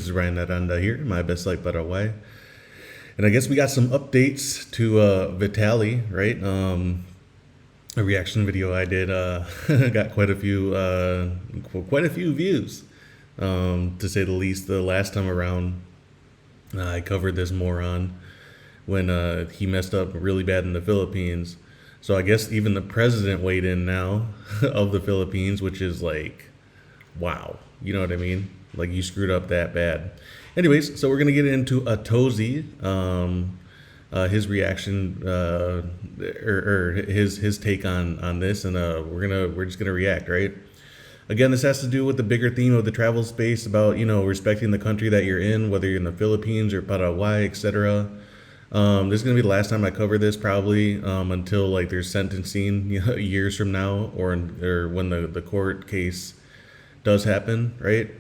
This is Ryan Aranda here, my best like Paraguay. And I guess we got some updates to Vitaly, right? A reaction video I did got quite a few views, to say the least. The last time around, I covered this moron when he messed up really bad in the Philippines. So I guess even the president weighed in now of the Philippines, which is like, wow, you know what I mean? Like you screwed up that bad. Anyways, so we're gonna get into Atozi, his reaction, or his take on this, and we're just gonna react, right? Again, this has to do with the bigger theme of the travel space about respecting the country that you're in, whether you're in the Philippines or Paraguay, etc. This is gonna be the last time I cover this, probably until like there's sentencing years from now, or when the court case does happen, right?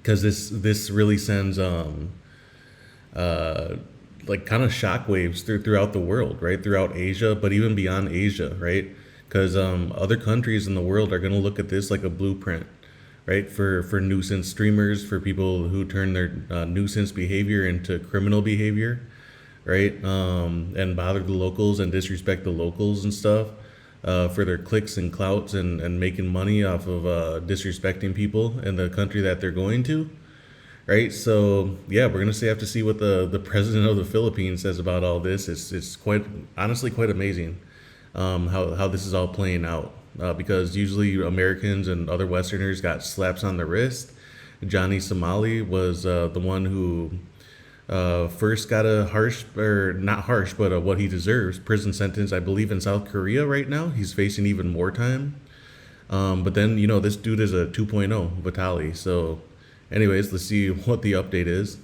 Because this really sends like kind of shockwaves throughout the world, right? Throughout Asia, but even beyond Asia, right? Because other countries in the world are gonna look at this like a blueprint, right? For nuisance streamers, for people who turn their nuisance behavior into criminal behavior, right? And bother the locals and disrespect the locals and stuff. For their clicks and clouts and making money off of disrespecting people in the country that they're going to, right? So yeah, we're gonna have to see what the president of the Philippines says about all this. It's honestly quite amazing how this is all playing out, because usually Americans and other Westerners got slaps on the wrist. Johnny Somali was the one who first got a harsh, or not harsh, but what he deserves, prison sentence, I believe, in South Korea right now. He's facing even more time. But then, this dude is a 2.0, Vitaly. So anyways, let's see what the update is.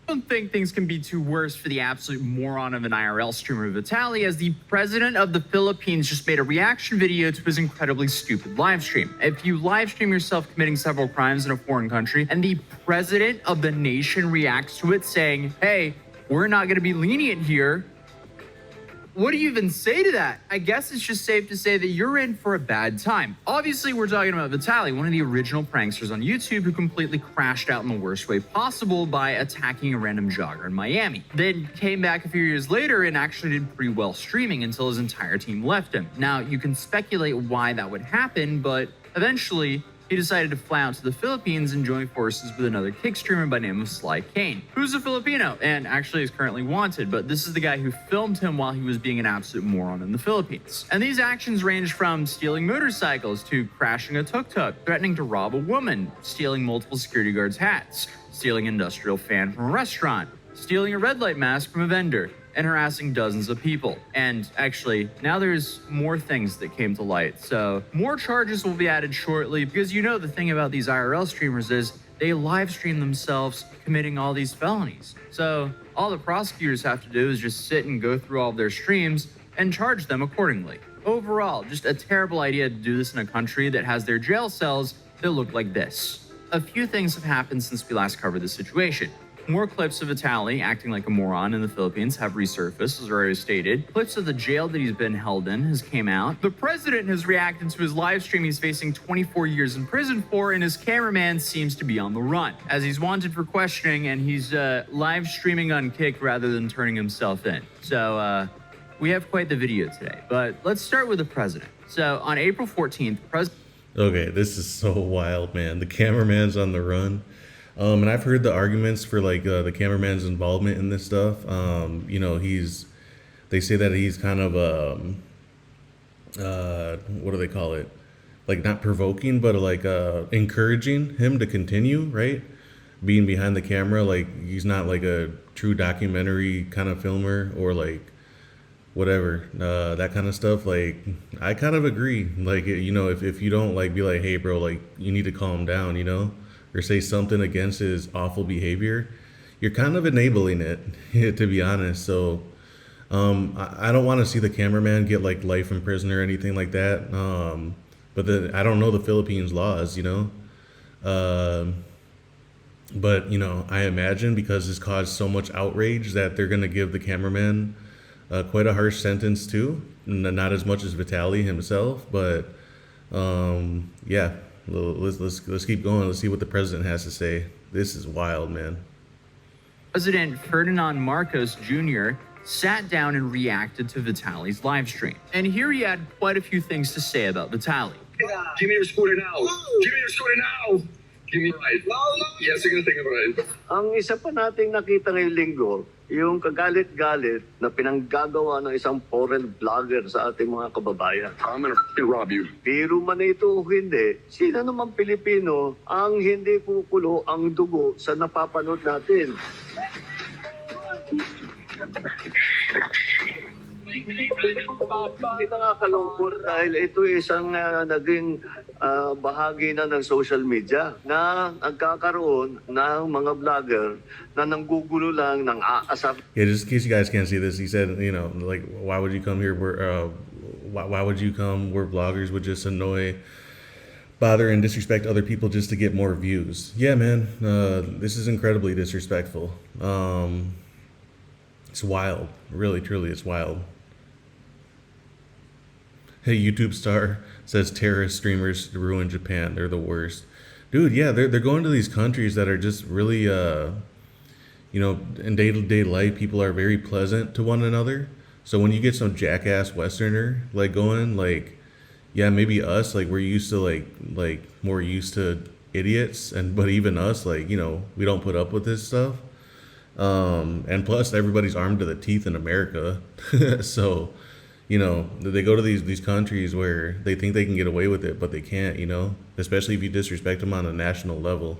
I don't think things can be too worse for the absolute moron of an IRL streamer Vitaly, as the president of the Philippines just made a reaction video to his incredibly stupid live stream. If you live stream yourself committing several crimes in a foreign country and the president of the nation reacts to it saying, hey, we're not going to be lenient here, what do you even say to that? I guess it's just safe to say that you're in for a bad time. Obviously, we're talking about Vitaly, one of the original pranksters on YouTube who completely crashed out in the worst way possible by attacking a random jogger in Miami. Then came back a few years later and actually did pretty well streaming until his entire team left him. Now, you can speculate why that would happen, but eventually, he decided to fly out to the Philippines and join forces with another kick streamer by name of Sly Kane, who's a Filipino and actually is currently wanted, but this is the guy who filmed him while he was being an absolute moron in the Philippines. And these actions range from stealing motorcycles to crashing a tuk-tuk, threatening to rob a woman, stealing multiple security guards' hats, stealing an industrial fan from a restaurant, stealing a red light mask from a vendor, and harassing dozens of people. And actually, now there's more things that came to light. So more charges will be added shortly, because the thing about these IRL streamers is they live stream themselves committing all these felonies. So all the prosecutors have to do is just sit and go through all of their streams and charge them accordingly. Overall, just a terrible idea to do this in a country that has their jail cells that look like this. A few things have happened since we last covered this situation. More clips of Vitaly acting like a moron in the Philippines have resurfaced, as already stated. Clips of the jail that he's been held in has came out. The president has reacted to his live stream he's facing 24 years in prison for, and his cameraman seems to be on the run, as he's wanted for questioning, and he's live streaming unkicked rather than turning himself in. So we have quite the video today, but let's start with the president. So on April 14th, Okay, this is so wild, man. The cameraman's on the run. And I've heard the arguments for like the cameraman's involvement in this stuff. They say that he's kind of what do they call it? Like not provoking, but like encouraging him to continue, right? Being behind the camera, like he's not like a true documentary kind of filmer or like whatever, that kind of stuff. Like I kind of agree. Like if you don't like be like, hey bro, like you need to calm down, or say something against his awful behavior, you're kind of enabling it, to be honest. So I don't want to see the cameraman get like life in prison or anything like that. But I don't know the Philippines laws, but I imagine because this caused so much outrage that they're gonna give the cameraman quite a harsh sentence too. Not as much as Vitaly himself, but yeah. Let's keep going. Let's see what the president has to say. This is wild, man. President Ferdinand Marcos Jr. sat down and reacted to Vitaly's live stream. And here he had quite a few things to say about Vitaly. Give me your scooter now. Give me your scooter now. Give me a ride. Yes, you're gonna take a ride. Ang isa pa nating nakita ngayong linggo, yung kagalit-galit na pinanggagawa ng isang foreign vlogger sa ating mga kababayan. I'm gonna rob you. Biro man ito o hindi, sino naman Pilipino ang hindi kukulo ang dugo sa napapanood natin? Hindi nakakalungkot dahil ito isang naging bahagi na ng social media na nagkakaroon ng mga vlogger na nanggugulo lang ng aasar. Yeah, just in case you guys can't see this, he said, you know, like, why would you come here? Why would you come where vloggers would just annoy, bother, and disrespect other people just to get more views? Yeah, man, this is incredibly disrespectful. It's wild. Really, truly, it's wild. Hey, YouTube star says terrorist streamers ruin Japan. They're the worst. Dude, yeah, they're going to these countries that are just really, you know, in day-to-day life, people are very pleasant to one another. So when you get some jackass Westerner, like, going, like, yeah, maybe us, like, we're used to, like more used to idiots, but even us, like, you know, we don't put up with this stuff. And plus everybody's armed to the teeth in America. So, you know, they go to these countries where they think they can get away with it, but they can't, you know, especially if you disrespect them on a national level.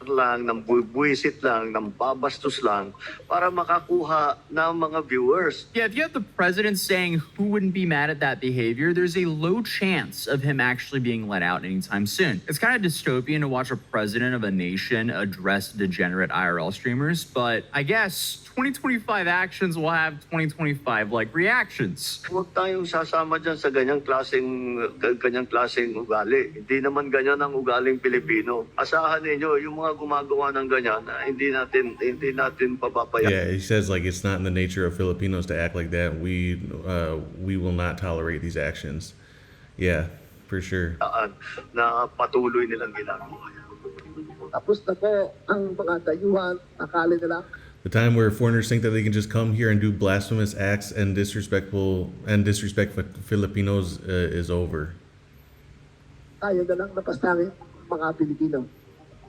Lang, ng buwisit lang, ng babastos lang para makakuha ng mga viewers. Yeah, if you have the president saying who wouldn't be mad at that behavior, there's a low chance of him actually being let out anytime soon. It's kind of dystopian to watch a president of a nation address degenerate IRL streamers, but I guess 2025 actions will have 2025-like reactions. Huwag tayong sasama dyan sa ganyang klaseng ugali. Hindi naman ganyan ang ugaling Pilipino. Asahan ninyo, yung mga gumagawa ng ganyan, hindi natin papapayagan. Yeah, he says, like, it's not in the nature of Filipinos to act like that. We will not tolerate these actions. Yeah, for sure. Na patuloy nilang ginagawa. Tapos na po ang pagkatayuhan, akala nila. The time where foreigners think that they can just come here and do blasphemous acts and disrespect Filipinos is over. Tayo na lang napastangin mga Pilipino.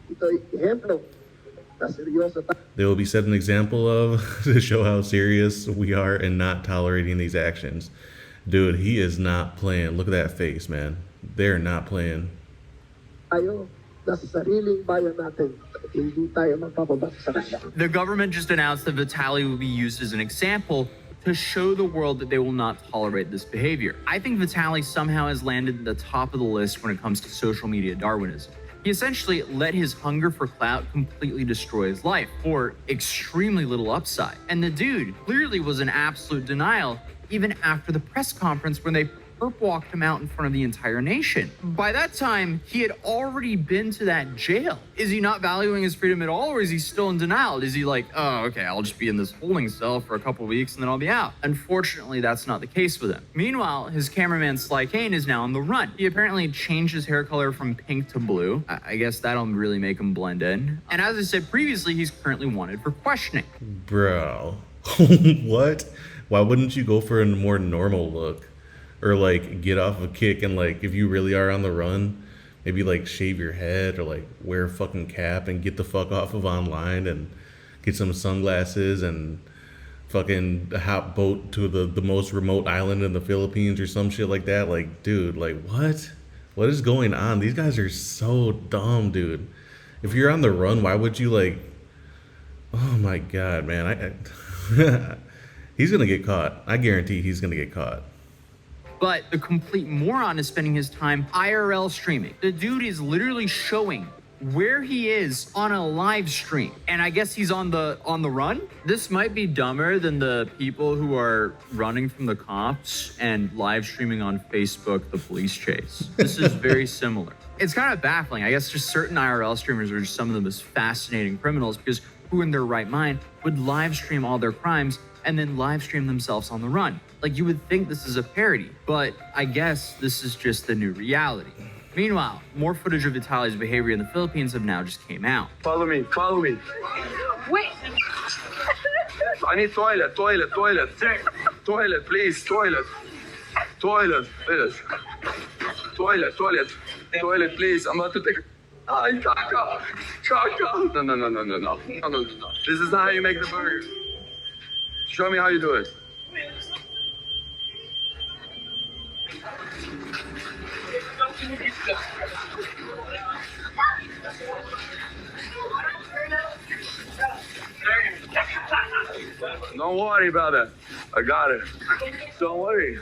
Ito ay ehemplo na seryoso tayo. They will be set an example of to show how serious we are in not tolerating these actions. Dude, he is not playing. Look at that face, man. They're not playing. Tayo nasa sariling bayan natin. Hindi tayo magpapabasa sa kanila. The government just announced that Vitaly will be used as an example to show the world that they will not tolerate this behavior. I think Vitaly somehow has landed at the top of the list when it comes to social media Darwinism. He essentially let his hunger for clout completely destroy his life for extremely little upside. And the dude clearly was in absolute denial even after the press conference when they perp walked him out in front of the entire nation. By that time, he had already been to that jail. Is he not valuing his freedom at all, or is he still in denial? Is he like, oh, okay, I'll just be in this holding cell for a couple weeks and then I'll be out? Unfortunately, that's not the case with him. Meanwhile, his cameraman Sly Kane is now on the run. He apparently changed his hair color from pink to blue. I guess that'll really make him blend in. And as I said previously, he's currently wanted for questioning. Bro. What? Why wouldn't you go for a more normal look? Or, like, get off a kick and, like, if you really are on the run, maybe, like, shave your head or, like, wear a fucking cap and get the fuck off of online and get some sunglasses and fucking hop boat to the most remote island in the Philippines or some shit like that. Like, dude, like, what? What is going on? These guys are so dumb, dude. If you're on the run, why would you, like... Oh, my God, man. He's gonna get caught. I guarantee he's gonna get caught. But the complete moron is spending his time IRL streaming. The dude is literally showing where he is on a live stream. And I guess he's on the run? This might be dumber than the people who are running from the cops and live streaming on Facebook the police chase. This is very similar. It's kind of baffling. I guess just certain IRL streamers are just some of the most fascinating criminals, because who in their right mind would live stream all their crimes and then live stream themselves on the run? Like, you would think this is a parody, but I guess this is just the new reality. Meanwhile, more footage of Vitaly's behavior in the Philippines have now just came out. Follow me, follow me. Wait. I need toilet, toilet, toilet. Toilet, please, toilet. Toilet, please. Toilet, toilet. Toilet, please. I'm about to take. Ay, caca. Caca. No, no, no, no, no, no. No, no, no. This is not how you make the burger. Show me how you do it. Don't worry about it. I got it. Don't worry.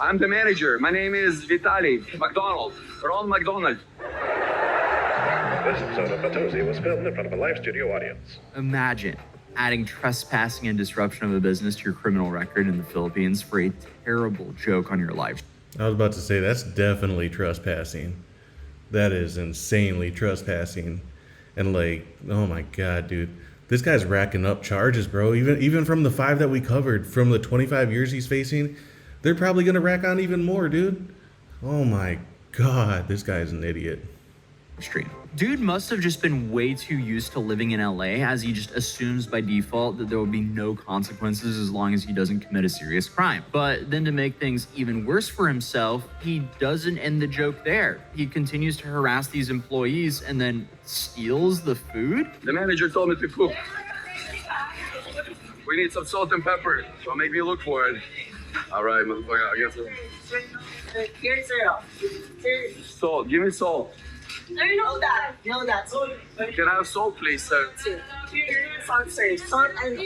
I'm the manager. My name is Vitaly McDonald. Ronald McDonald. This episode of Batozi was filmed in front of a live studio audience. Imagine adding trespassing and disruption of a business to your criminal record in the Philippines for a terrible joke on your live. I was about to say that's definitely trespassing. That is insanely trespassing. And like, oh my god, dude. This guy's racking up charges, bro. Even from the 5 that we covered, from the 25 years he's facing, they're probably gonna rack on even more, dude. Oh my god, this guy's an idiot. Stream. Dude must have just been way too used to living in LA, as he just assumes by default that there will be no consequences as long as he doesn't commit a serious crime. But then to make things even worse for himself, he doesn't end the joke there. He continues to harass these employees and then steals the food. The manager told me to cook. We need some salt and pepper, so make me look for it. All right, motherfucker, I guess so. Here, sir. Salt, give me salt. No, that. No, that. Can I have salt, please, sir? Salt, sir. Salt and...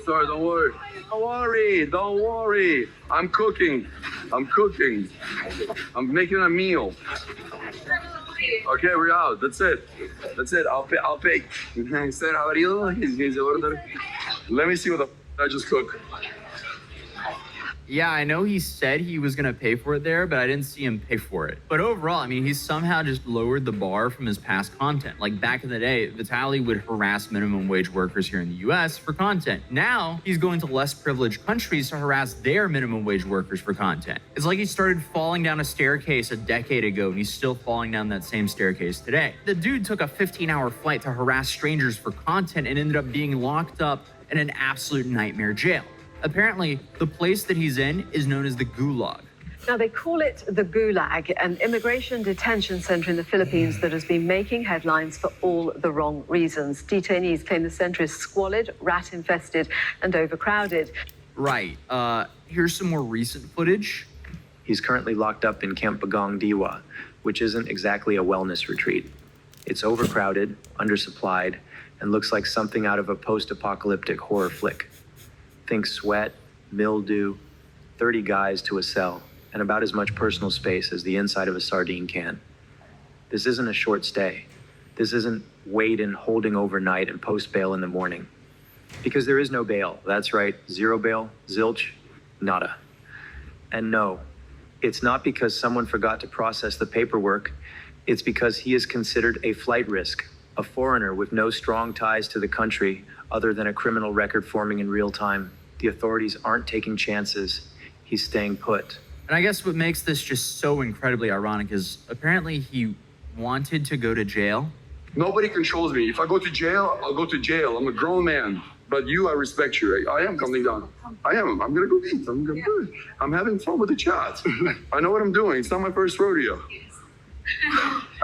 Sir, don't worry. Don't worry, don't worry. I'm cooking. I'm cooking. I'm making a meal. Okay, we're out. That's it. That's it. I'll pay. Sir, how are you? He's order. Let me see what the I just cooked. Yeah, I know he said he was gonna pay for it there, but I didn't see him pay for it. But overall, I mean, he's somehow just lowered the bar from his past content. Like back in the day, Vitaly would harass minimum wage workers here in the US for content. Now, he's going to less privileged countries to harass their minimum wage workers for content. It's like he started falling down a staircase a decade ago and he's still falling down that same staircase today. The dude took a 15-hour flight to harass strangers for content and ended up being locked up in an absolute nightmare jail. Apparently, the place that he's in is known as the Gulag. Now, they call it the Gulag, an immigration detention center in the Philippines that has been making headlines for all the wrong reasons. Detainees claim the center is squalid, rat-infested, and overcrowded. Right. Here's some more recent footage. He's currently locked up in Camp Bagong Diwa, which isn't exactly a wellness retreat. It's overcrowded, undersupplied, and looks like something out of a post-apocalyptic horror flick. Think sweat, mildew, 30 guys to a cell, and about as much personal space as the inside of a sardine can. This isn't a short stay. This isn't wait and holding overnight and post bail in the morning. Because there is no bail. That's right, zero bail, zilch, nada. And no, it's not because someone forgot to process the paperwork. It's because he is considered a flight risk, a foreigner with no strong ties to the country other than a criminal record forming in real time. The authorities aren't taking chances. He's staying put. And I guess what makes this just so incredibly ironic is apparently he wanted to go to jail. Nobody controls me. If I go to jail, I'll go to jail. I'm a grown man. But you, I respect you. I am coming down. I am. I'm gonna go eat. I'm having fun with the chat. I know what I'm doing. It's not my first rodeo.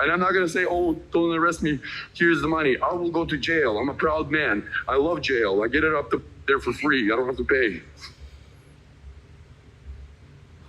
And I'm not gonna say, oh, don't arrest me. Here's the money. I will go to jail. I'm a proud man. I love jail. I get it up there for free. I don't have to pay.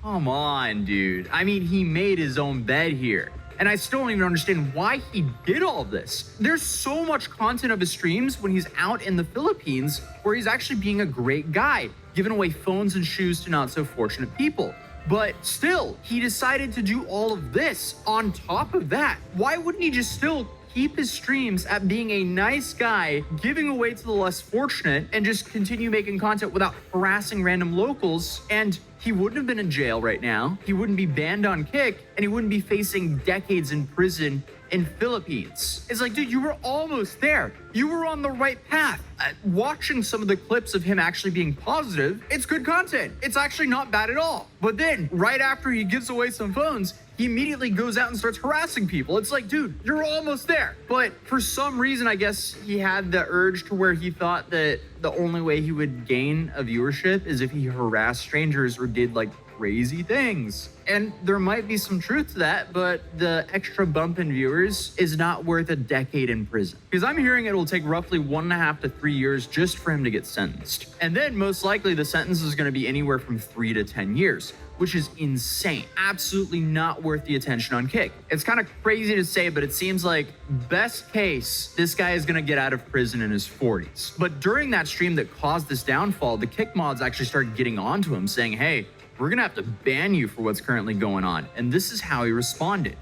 Come on, dude. I mean, he made his own bed here. And I still don't even understand why he did all this. There's so much content of his streams when he's out in the Philippines where he's actually being a great guy, giving away phones and shoes to not so fortunate people. But still, he decided to do all of this on top of that. Why wouldn't he just still keep his streams at being a nice guy, giving away to the less fortunate, and just continue making content without harassing random locals, and he wouldn't have been in jail right now, he wouldn't be banned on Kick, and he wouldn't be facing decades in prison in Philippines. It's like, dude, you were almost there. You were on the right path. Watching some of the clips of him actually being positive, it's good content. It's actually not bad at all. But then, right after he gives away some phones, he immediately goes out and starts harassing people. It's like, dude, you're almost there. But for some reason, I guess he had the urge to where he thought that the only way he would gain a viewership is if he harassed strangers or did like crazy things. And there might be some truth to that, but the extra bump in viewers is not worth a decade in prison. Because I'm hearing it will take roughly 1.5 to 3 years just for him to get sentenced. And then most likely the sentence is going to be anywhere from 3 to 10 years, which is insane. Absolutely not worth the attention on Kick. It's kind of crazy to say, but it seems like best case, this guy is gonna get out of prison in his 40s. But during that stream that caused this downfall, the Kick mods actually started getting onto him saying, hey, we're gonna have to ban you for what's currently going on. And this is how he responded.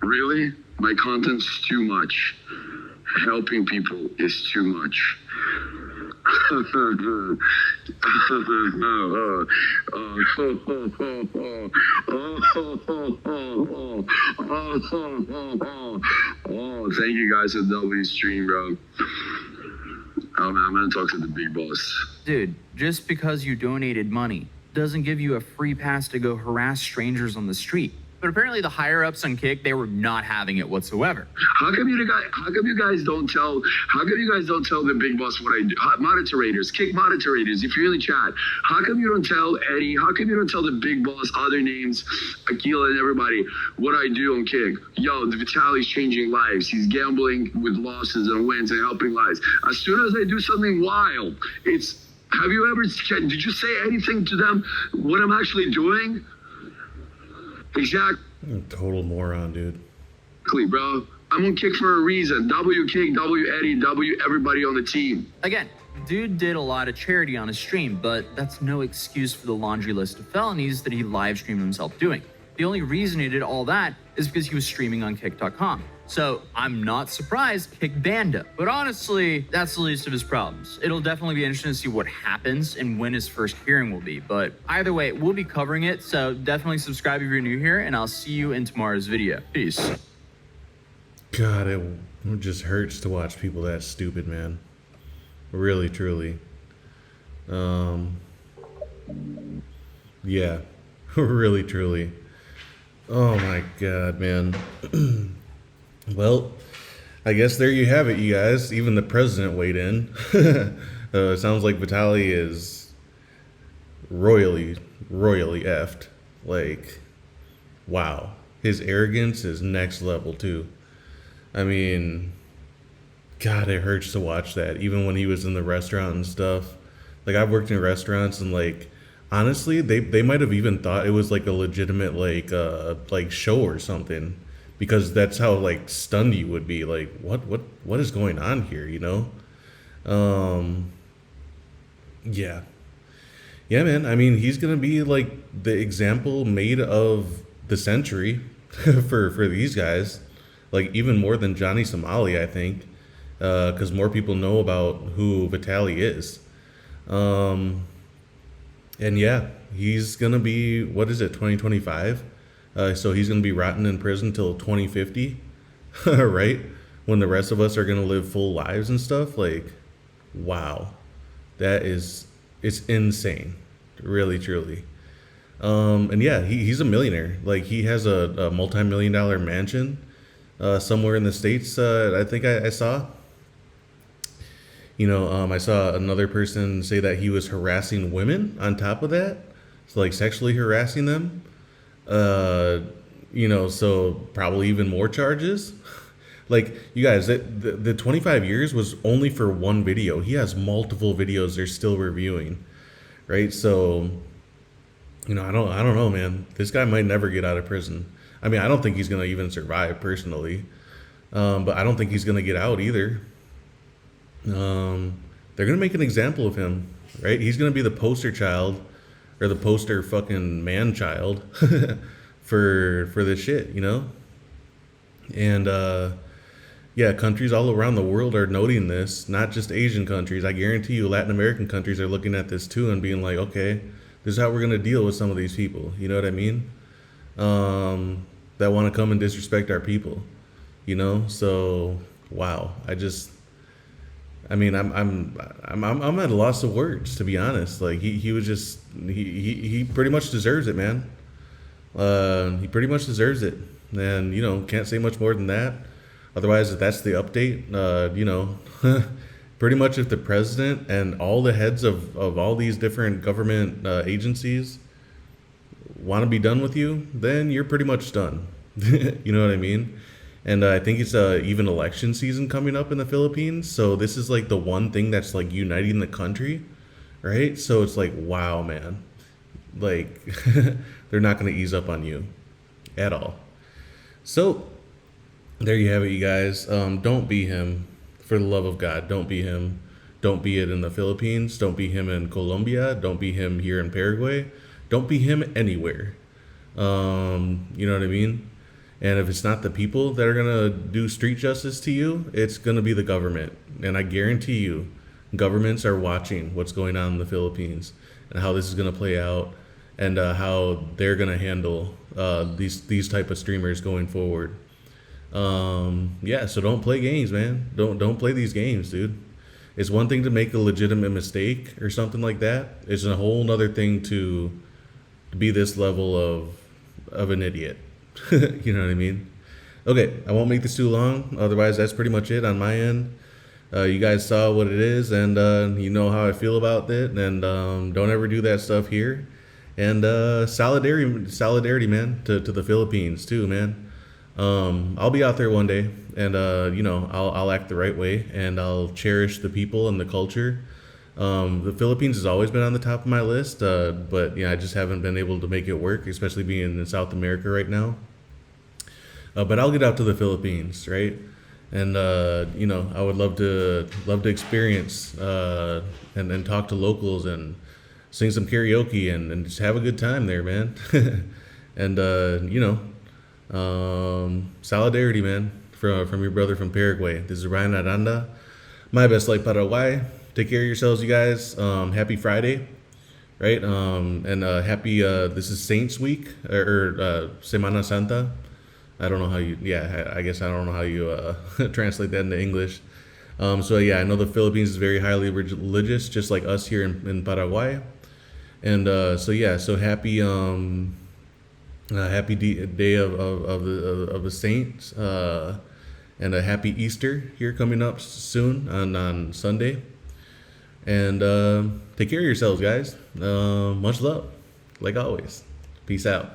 Really? My content's too much. Helping people is too much. Oh, thank you guys for the W stream, bro. Oh man, I'm gonna talk to the big boss. Dude, just because you donated money doesn't give you a free pass to go harass strangers on the street. But apparently the higher ups on Kick, they were not having it whatsoever. How come you guys don't tell the big boss what I do? Moderators, Kick moderators, if you're in the chat, how come you don't tell Eddie, how come you don't tell the big boss, other names, Aquila and everybody, what I do on Kick? Yo, the Vitaly's changing lives. He's gambling with losses and wins and helping lives. As soon as I do something wild, have you ever, did you say anything to them what I'm actually doing? Exactly. Total moron, dude. Bro. I'm on Kick for a reason. W Kick, W Eddie, W everybody on the team. Again, dude did a lot of charity on his stream, but that's no excuse for the laundry list of felonies that he live streamed himself doing. The only reason he did all that is because he was streaming on Kick.com. So I'm not surprised Kick banned him. But honestly, that's the least of his problems. It'll definitely be interesting to see what happens and when his first hearing will be. But either way, we'll be covering it. So definitely subscribe if you're new here, and I'll see you in tomorrow's video. Peace. God, it just hurts to watch people that stupid, man. Really, truly. Yeah, really, truly. Oh my God, man. Well, I guess there you have it, you guys. Even the president weighed in. It sounds like Vitaly is royally effed. Like, wow. His arrogance is next level, too. I mean, God, it hurts to watch that. Even when he was in the restaurant and stuff. Like, I've worked in restaurants and, like, honestly, they might have even thought it was, like, a legitimate, like show or something. Because that's how like stunned you would be, like what is going on here, you know? Yeah, man. I mean, he's gonna be like the example made of the century for these guys, like even more than Johnny Somali, I think, because more people know about who Vitaly is. And yeah, he's gonna be, what is it, 2025? So he's going to be rotting in prison till 2050, right? When the rest of us are going to live full lives and stuff. Like, wow. It's insane. Really, truly. And yeah, he's a millionaire. Like, he has a multi-million-dollar mansion somewhere in the States, I think I saw. You know, I saw another person say that he was harassing women on top of that. So, like, sexually harassing them. You know, so probably even more charges. Like, you guys, the 25 years was only for one video. He has multiple videos they're still reviewing, right? So, you know, I don't know, man. This guy might never get out of prison. I mean, I don't think he's gonna even survive personally, but I don't think he's gonna get out either. They're gonna make an example of him, right? He's gonna be the poster child. Or the poster fucking man child for this shit, you know? And yeah, countries all around the world are noting this, not just Asian countries. I guarantee you Latin American countries are looking at this too and being like, okay, this is how we're going to deal with some of these people. You know what I mean? That want to come and disrespect our people, you know? So, wow. I'm at a loss of words, to be honest. Like he was just, he pretty much deserves it, man. He pretty much deserves it. And, you know, can't say much more than that. Otherwise, if that's the update, you know, pretty much if the president and all the heads of all these different government agencies want to be done with you, then you're pretty much done. You know what I mean? And I think it's even election season coming up in the Philippines. So this is like the one thing that's like uniting the country, right? So it's like, wow, man. Like, they're not going to ease up on you at all. So there you have it, you guys. Don't be him. For the love of God, don't be him. Don't be it in the Philippines. Don't be him in Colombia. Don't be him here in Paraguay. Don't be him anywhere. You know what I mean? And if it's not the people that are going to do street justice to you, it's going to be the government. And I guarantee you, governments are watching what's going on in the Philippines and how this is going to play out and how they're going to handle these type of streamers going forward. Yeah, so don't play games, man. Don't play these games, dude. It's one thing to make a legitimate mistake or something like that. It's a whole nother thing to be this level of an idiot. You know what I mean? Okay, I won't make this too long. Otherwise, that's pretty much it on my end. You guys saw what it is, and you know how I feel about it. And don't ever do that stuff here. And solidarity, man, to the Philippines too, man. I'll be out there one day, and you know, I'll act the right way, and I'll cherish the people and the culture. The Philippines has always been on the top of my list, but yeah, I just haven't been able to make it work, especially being in South America right now. But I'll get out to the Philippines, right? And you know, I would love to experience and talk to locals and sing some karaoke and just have a good time there, man. And you know, solidarity, man, from your brother from Paraguay. This is Ryan Aranda. My best life, Paraguay. Take care of yourselves, you guys. Happy Friday, right? And happy. This is Saints Week or Semana Santa. I don't know how you. Yeah, I guess I don't know how you translate that into English. So yeah, I know the Philippines is very highly religious, just like us here in Paraguay. And so yeah, so happy. Happy day of the saints, and a happy Easter here coming up soon on Sunday. And take care of yourselves, guys. Much love, like always. Peace out.